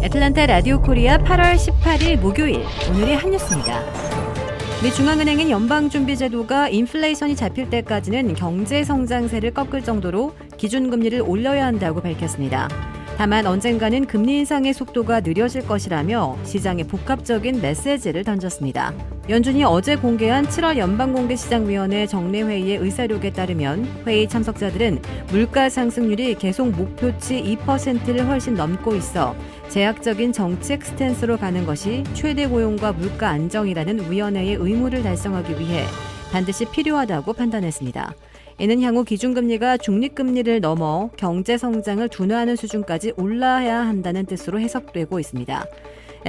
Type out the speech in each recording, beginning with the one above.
애틀란타 라디오 코리아 8월 18일 목요일 오늘의 한 뉴스입니다. 미 중앙은행은 연방준비제도가 인플레이션이 잡힐 때까지는 경제 성장세를 꺾을 정도로 기준금리를 올려야 한다고 밝혔습니다. 다만 언젠가는 금리 인상의 속도가 느려질 것이라며 시장에 복합적인 메시지를 던졌습니다. 연준이 어제 공개한 7월 연방공개시장위원회 정례회의의 의사록에 따르면 회의 참석자들은 물가 상승률이 계속 목표치 2%를 훨씬 넘고 있어 제약적인 정책 스탠스로 가는 것이 최대 고용과 물가 안정이라는 위원회의 의무를 달성하기 위해 반드시 필요하다고 판단했습니다. 이는 향후 기준금리가 중립금리를 넘어 경제 성장을 둔화하는 수준까지 올라야 한다는 뜻으로 해석되고 있습니다.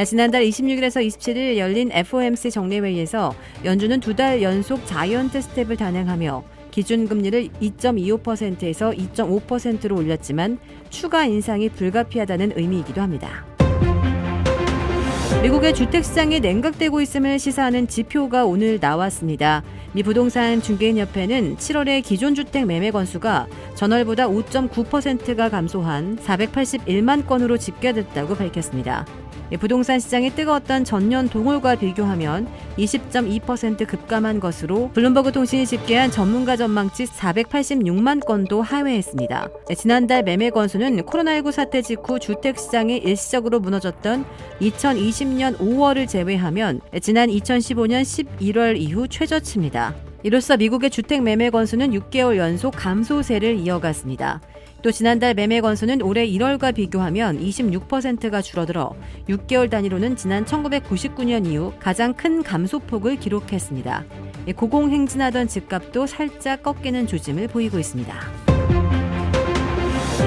지난달 26일에서 27일 열린 FOMC 정례회의에서 연준은 2달 연속 자이언트 스텝을 단행하며 기준금리를 2.25%에서 2.5%로 올렸지만 추가 인상이 불가피하다는 의미이기도 합니다. 미국의 주택시장이 냉각되고 있음을 시사하는 지표가 오늘 나왔습니다. 미 부동산 중개인협회는 7월의 기존 주택 매매 건수가 전월보다 5.9%가 감소한 481만 건으로 집계됐다고 밝혔습니다. 부동산 시장이 뜨거웠던 전년 동월과 비교하면 20.2% 급감한 것으로 블룸버그 통신이 집계한 전문가 전망치 486만 건도 하회했습니다. 지난달 매매 건수는 코로나19 사태 직후 주택시장이 일시적으로 무너졌던 2020년 5월을 제외하면 지난 2015년 11월 이후 최저치입니다. 이로써 미국의 주택 매매 건수는 6개월 연속 감소세를 이어갔습니다. 또 지난달 매매 건수는 올해 1월과 비교하면 26%가 줄어들어 6개월 단위로는 지난 1999년 이후 가장 큰 감소폭을 기록했습니다. 고공행진하던 집값도 살짝 꺾이는 조짐을 보이고 있습니다.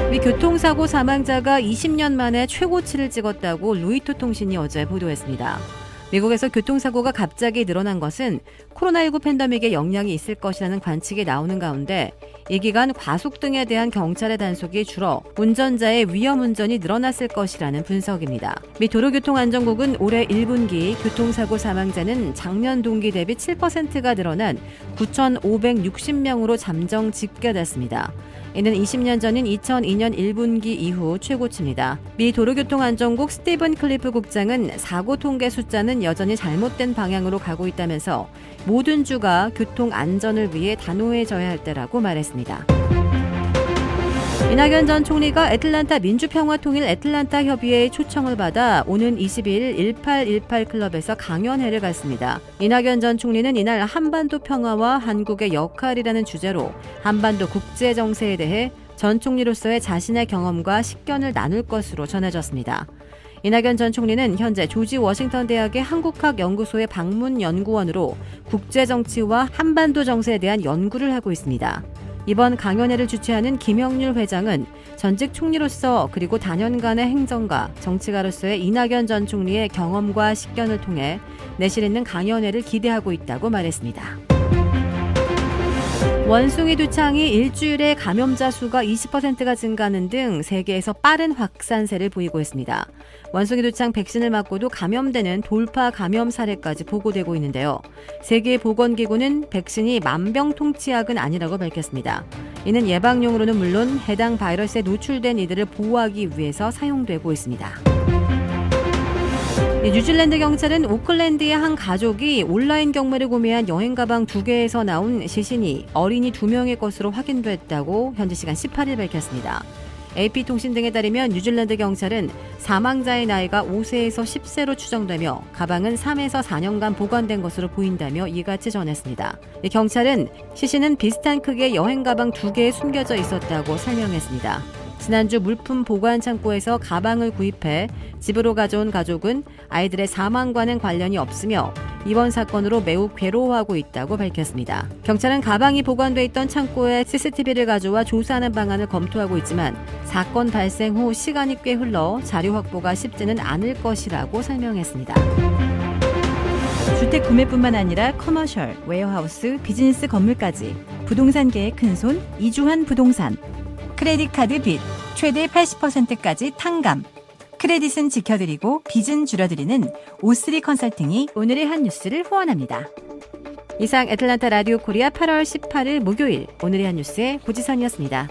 미 교통사고 사망자가 20년 만에 최고치를 찍었다고 로이터 통신이 어제 보도했습니다. 미국에서 교통사고가 갑자기 늘어난 것은 코로나19 팬데믹에 영향이 있을 것이라는 관측이 나오는 가운데 이 기간 과속 등에 대한 경찰의 단속이 줄어 운전자의 위험 운전이 늘어났을 것이라는 분석입니다. 미 도로교통안전국은 올해 1분기 교통사고 사망자는 작년 동기 대비 7%가 늘어난 9,560명으로 잠정 집계됐습니다. 이는 20년 전인 2002년 1분기 이후 최고치입니다. 미 도로교통안전국 스티븐 클리프 국장은 사고 통계 숫자는 여전히 잘못된 방향으로 가고 있다면서 모든 주가 교통 안전을 위해 단호해져야 할 때라고 말했습니다. 이낙연 전 총리가 애틀란타 민주평화통일 애틀란타 협의회의 초청을 받아 오는 22일 1818 클럽에서 강연회를 갖습니다. 이낙연 전 총리는 이날 한반도 평화와 한국의 역할이라는 주제로 한반도 국제 정세에 대해 전 총리로서의 자신의 경험과 식견을 나눌 것으로 전해졌습니다. 이낙연 전 총리는 현재 조지 워싱턴 대학의 한국학 연구소의 방문 연구원으로 국제 정치와 한반도 정세에 대한 연구를 하고 있습니다. 이번 강연회를 주최하는 김영률 회장은 전직 총리로서 그리고 다년간의 행정가, 정치가로서의 이낙연 전 총리의 경험과 식견을 통해 내실 있는 강연회를 기대하고 있다고 말했습니다. 원숭이 두창이 일주일에 감염자 수가 20%가 증가하는 등 세계에서 빠른 확산세를 보이고 있습니다. 원숭이 두창 백신을 맞고도 감염되는 돌파 감염 사례까지 보고되고 있는데요. 세계보건기구는 백신이 만병통치약은 아니라고 밝혔습니다. 이는 예방용으로는 물론 해당 바이러스에 노출된 이들을 보호하기 위해서 사용되고 있습니다. 뉴질랜드 경찰은 오클랜드의 한 가족이 온라인 경매를 구매한 여행 가방 2개에서 나온 시신이 어린이 2명의 것으로 확인됐다고 현지 시간 18일 밝혔습니다. AP통신 등에 따르면 뉴질랜드 경찰은 사망자의 나이가 5세에서 10세로 추정되며 가방은 3에서 4년간 보관된 것으로 보인다며 이같이 전했습니다. 경찰은 시신은 비슷한 크기의 여행 가방 2개에 숨겨져 있었다고 설명했습니다. 지난주 물품 보관 창고에서 가방을 구입해 집으로 가져온 가족은 아이들의 사망과는 관련이 없으며 이번 사건으로 매우 괴로워하고 있다고 밝혔습니다. 경찰은 가방이 보관돼 있던 창고에 CCTV를 가져와 조사하는 방안을 검토하고 있지만 사건 발생 후 시간이 꽤 흘러 자료 확보가 쉽지는 않을 것이라고 설명했습니다. 주택 구매뿐만 아니라 커머셜, 웨어하우스, 비즈니스 건물까지 부동산계의 큰손 이주환 부동산. 크레딧 카드 빚 최대 80%까지 탕감. 크레딧은 지켜드리고 빚은 줄여드리는 O3 컨설팅이 오늘의 한 뉴스를 후원합니다. 이상 애틀란타 라디오 코리아 8월 18일 목요일 오늘의 한 뉴스의 고지선이었습니다.